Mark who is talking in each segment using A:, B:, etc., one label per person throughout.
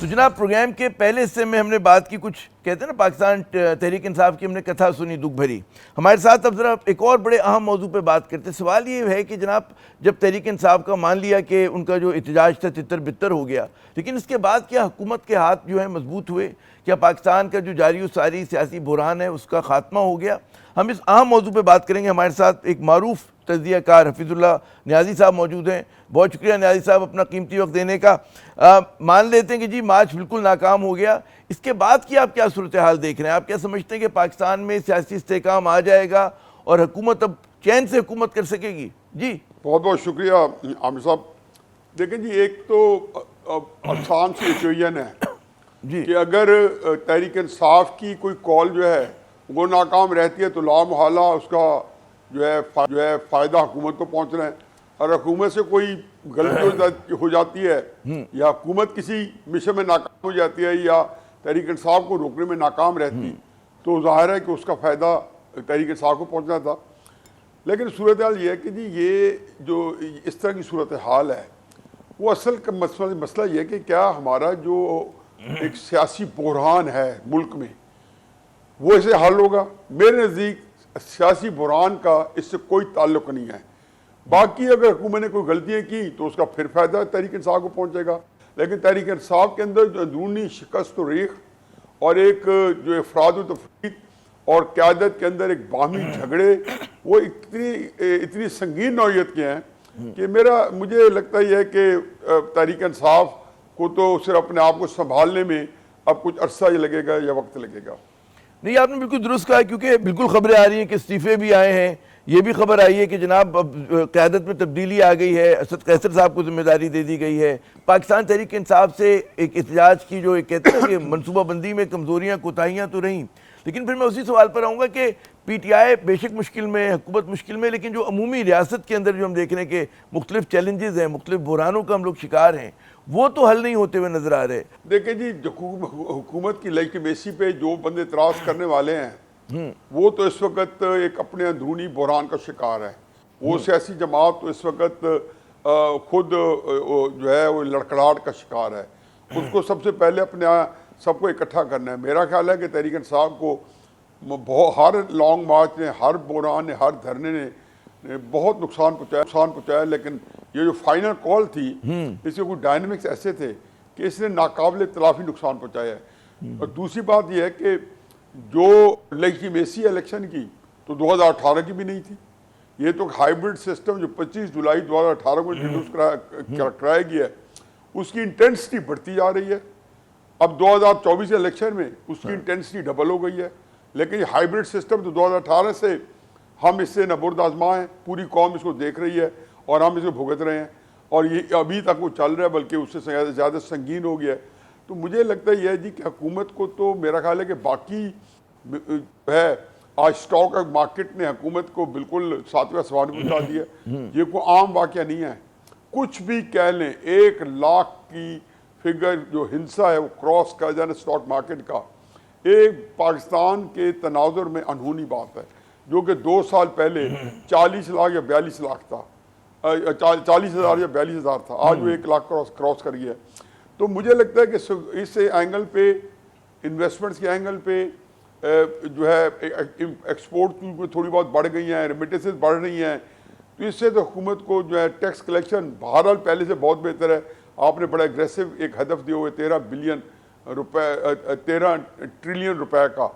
A: تو جناب پروگرام کے پہلے حصے میں ہم نے بات کی، کچھ کہتے ہیں نا پاکستان تحریک انصاف کی ہم نے کتھا سنی دکھ بھری. ہمارے ساتھ اب ذرا ایک اور بڑے اہم موضوع پہ بات کرتے ہیں. سوال یہ ہے کہ جناب جب تحریک انصاف کا مان لیا کہ ان کا جو احتجاج تھا تتر بتر ہو گیا، لیکن اس کے بعد کیا حکومت کے ہاتھ جو ہیں مضبوط ہوئے؟ کیا پاکستان کا جو جاری و ساری سیاسی بحران ہے اس کا خاتمہ ہو گیا؟ ہم اس اہم موضوع پہ بات کریں گے. ہمارے ساتھ ایک معروف تجزیہ کار حفیظ اللہ نیازی صاحب موجود ہیں. بہت شکریہ نیازی صاحب اپنا قیمتی وقت دینے کا. مان لیتے ہیں کہ جی مارچ بالکل ناکام ہو گیا، اس کے بعد کی آپ کیا صورتحال دیکھ رہے ہیں؟ آپ کیا سمجھتے ہیں کہ پاکستان میں سیاسی استحکام آ جائے گا اور حکومت اب چین سے حکومت کر سکے گی؟ جی
B: بہت بہت شکریہ عامر صاحب. دیکھیں جی، ایک تو آسان سی ایکویژن ہے
A: جی
B: کہ اگر تحریک انصاف کی کوئی کال جو ہے وہ ناکام رہتی ہے تو لا محالہ اس کا جو ہے فائدہ حکومت کو پہنچنا ہے. اور حکومت سے کوئی غلطی ہو جاتی ہے یا حکومت کسی مشن میں ناکام ہو جاتی ہے یا تحریک انصاف کو روکنے میں ناکام رہتی تو ظاہر ہے کہ اس کا فائدہ تحریک انصاف کو پہنچنا تھا. لیکن صورتحال یہ ہے کہ جی یہ جو اس طرح کی صورتحال ہے وہ اصل کا مسئلہ یہ ہے کہ کیا ہمارا جو ایک سیاسی بحران ہے ملک میں وہ اسے حل ہوگا؟ میرے نزدیک سیاسی بحران کا اس سے کوئی تعلق نہیں ہے. باقی اگر حکومت نے کوئی غلطیاں کی تو اس کا پھر فائدہ تحریک انصاف کو پہنچے گا. لیکن تحریک انصاف کے اندر جو اندرونی شکست و ریخ اور ایک جو افراد و تفرید اور قیادت کے اندر ایک باہمی جھگڑے وہ اتنی سنگین نوعیت کے ہیں کہ مجھے لگتا یہ ہے کہ تحریک انصاف کو تو صرف اپنے آپ کو سنبھالنے میں اب کچھ عرصہ یہ لگے گا یا وقت لگے گا.
A: نہیں، آپ نے بالکل درست کہا، کیونکہ بالکل خبریں آ رہی ہیں کہ استعفے بھی آئے ہیں. یہ بھی خبر آئی ہے کہ جناب اب قیادت میں تبدیلی آ گئی ہے، اسد قیصر صاحب کو ذمہ داری دے دی گئی ہے. پاکستان تحریک انصاف سے ایک احتجاج کی جو ایک کہتے ہیں کہ منصوبہ بندی میں کمزوریاں کوتاہیاں تو رہیں، لیکن پھر میں اسی سوال پر آؤں گا کہ پی ٹی آئی بے شک مشکل میں، حکومت مشکل میں، لیکن جو عمومی ریاست کے اندر جو ہم دیکھ رہے ہیں کہ مختلف چیلنجز ہیں، مختلف بحرانوں کا ہم لوگ شکار ہیں، وہ تو حل نہیں ہوتے ہوئے نظر آ رہے.
B: دیکھیں جی، حکومت کی لیجیٹمیسی پہ جو بندے اعتراض کرنے والے ہیں وہ تو اس وقت ایک اپنے اندرونی بحران کا شکار ہے. وہ سیاسی جماعت تو اس وقت خود جو ہے وہ لڑکھڑاہٹ کا شکار ہے. اس کو سب سے پہلے اپنے سب کو اکٹھا کرنا ہے. میرا خیال ہے کہ تحریک انصاف کو ہر لانگ مارچ نے، ہر بحران نے، ہر دھرنے نے بہت نقصان پہنچایا، لیکن یہ جو فائنل کال تھی اس کے کچھ ڈائنامکس ایسے تھے کہ اس نے ناقابل تلافی نقصان پہنچایا ہے. اور دوسری بات یہ ہے کہ جو لیجیٹمیسی الیکشن کی تو 2018 کی بھی نہیں تھی. یہ تو ہائیبرڈ سسٹم جو 25 جولائی 2018 کو انٹروڈیوس کرایا گیا ہے اس کی انٹینسٹی بڑھتی جا رہی ہے. اب 2024 کے الیکشن میں اس کی انٹینسٹی ڈبل ہو گئی ہے. لیکن یہ ہائیبرڈ سسٹم تو 2018 سے ہم اس سے نبرد آزما ہیں، پوری قوم اس کو دیکھ رہی ہے اور ہم اس کو بھگت رہے ہیں، اور یہ ابھی تک وہ چل رہا ہے بلکہ اس سے زیادہ سنگین ہو گیا ہے. تو مجھے لگتا ہے یہ جی کہ حکومت کو تو میرا خیال ہے کہ باقی ہے آج اسٹاک مارکیٹ نے حکومت کو بالکل ساتواں آسمان پہنچا دیا. یہ کوئی عام واقعہ نہیں ہے. کچھ بھی کہہ لیں، 1 لاکھ کی فگر جو ہنسا ہے وہ کراس کر جانا اسٹاک مارکیٹ کا ایک پاکستان کے تناظر میں انہونی بات ہے، جو کہ 2 سال پہلے 40 لاکھ یا 42 لاکھ تھا، 40,000 یا 42,000 تھا. آج وہ 1 لاکھ کراس کر گیا. تو مجھے لگتا ہے کہ اس اینگل پہ، انویسٹمنٹس کے اینگل پہ جو ہے ایکسپورٹ تھوڑی بہت بڑھ گئی ہیں، ریمیٹنسز بڑھ رہی ہیں، تو اس سے تو حکومت کو جو ہے ٹیکس کلیکشن بہرحال پہلے سے بہت بہتر ہے. آپ نے بڑا اگریسو ایک ہدف دیے ہوئے 13 ٹریلین روپے کا.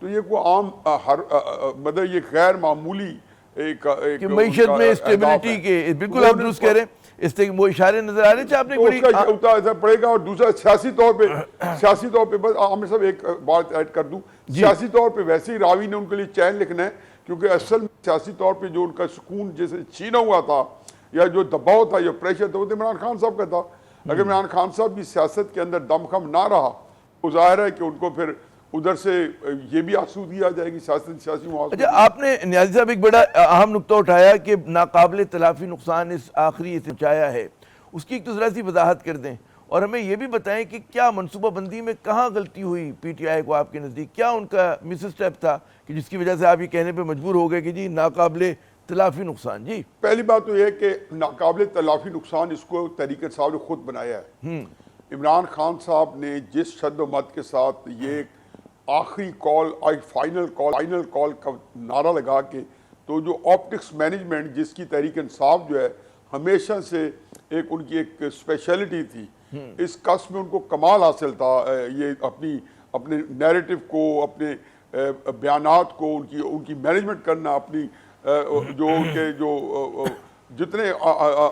B: تو یہ کوئی عام مطلب یہ غیر معمولی ایک
A: معیشت میں اسٹیبلٹی کے بالکل آپ درست کہہ رہے ہیں. اس سے وہ اشارے نظر آ رہے ہیں. آپ نے
B: اس کا اثر پڑے گا. اور دوسرا سیاسی طور پہ بس عامر صاحب ایک بات ایڈ کر دوں. سیاسی طور پہ ویسے ہی راوی نے ان کے لیے چین لکھنا ہے، کیونکہ اصل میں سیاسی طور پہ جو ان کا سکون جیسے چھینا ہوا تھا یا جو دباؤ تھا یا پریشر تھا وہ تو عمران خان صاحب کا تھا. اگر عمران خان صاحب بھی سیاست کے اندر دم خم نہ رہا تو ظاہر ہے کہ ان کو پھر ادھر سے یہ بھی آسودگی آ جائے گی سیاسی معاوضہ.
A: اچھا، آپ نے نیازی صاحب ایک بڑا اہم نقطہ اٹھایا کہ ناقابل تلافی نقصان اس آخری پہنچایا ہے. اس کی ایک تو ذرا سی وضاحت کر دیں اور ہمیں یہ بھی بتائیں کہ کیا منصوبہ بندی میں کہاں غلطی ہوئی پی ٹی آئی کو آپ کے نزدیک؟ کیا ان کا مس اسٹیپ تھا کہ جس کی وجہ سے آپ یہ کہنے پہ مجبور ہو گئے کہ جی ناقابل تلافی نقصان؟ جی
B: پہلی بات تو یہ ہے کہ ناقابل تلافی نقصان اس کو تحریک انصاف نے خود بنایا ہے. عمران خان صاحب نے جس شد و مت کے ساتھ یہ آخری کال فائنل کال کا نعرہ لگا کے، تو جو آپٹکس مینجمنٹ جس کی تحریک انصاف جو ہے ہمیشہ سے ایک ان کی ایک اسپیشلٹی تھی، اس کس میں ان کو کمال حاصل تھا، یہ اپنے نیریٹو کو، اپنے بیانات کو، ان کی مینجمنٹ کرنا، اپنی جو ان کے جو جتنے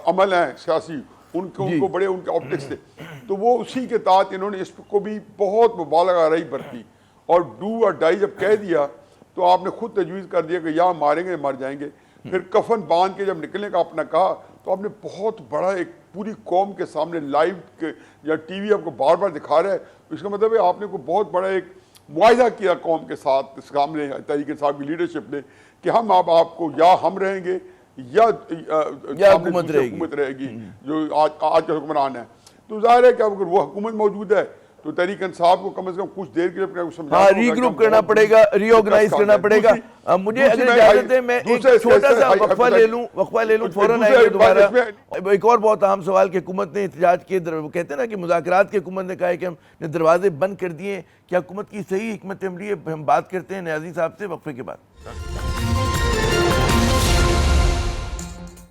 B: عمل ہیں سیاسی ان کو بڑے ان کے آپٹکس تھے، تو وہ اسی کے تحت انہوں نے اس کو بھی بہت مبالغہ رہی برتی، اور ڈو اور ڈائی جب کہہ دیا تو آپ نے خود تجویز کر دیا کہ یا ماریں گے مر جائیں گے، پھر کفن باندھ کے جب نکلنے کا اپنا کہا تو آپ نے بہت بڑا ایک پوری قوم کے سامنے لائیو یا ٹی وی آپ کو بار بار دکھا رہا ہے، اس کا مطلب ہے آپ نے کوئی بہت بڑا ایک معاہدہ کیا قوم کے ساتھ سامنے تحریک انصاف کی لیڈرشپ نے کہ ہم اب آپ کو یا ہم رہیں گے یا
A: حکومت
B: رہے گی جو آج کا حکمران ہے۔ تو ظاہر ہے کہ اگر وہ حکومت موجود ہے تو تحریک انصاف کو کم از کم کچھ دیر کے لیے اپنے سمجھانا
A: ری گروپ کرنا پڑے گا، ری آرگنائز کرنا پڑے گا۔ مجھے اگر اجازت ہے میں ایک چھوٹا سا وقفہ لے لوں، فوراً آئیں گے دوبارہ۔ ایک اور بہت اہم سوال کہ حکومت نے احتجاج کے کہتے ہیں نا کہ مذاکرات کی حکومت نے کہا ہے کہ ہم نے دروازے بند کر دیے، کیا حکومت کی صحیح حکمت عملی ہے؟ ہم بات کرتے ہیں نیازی صاحب سے وقفے کے بعد۔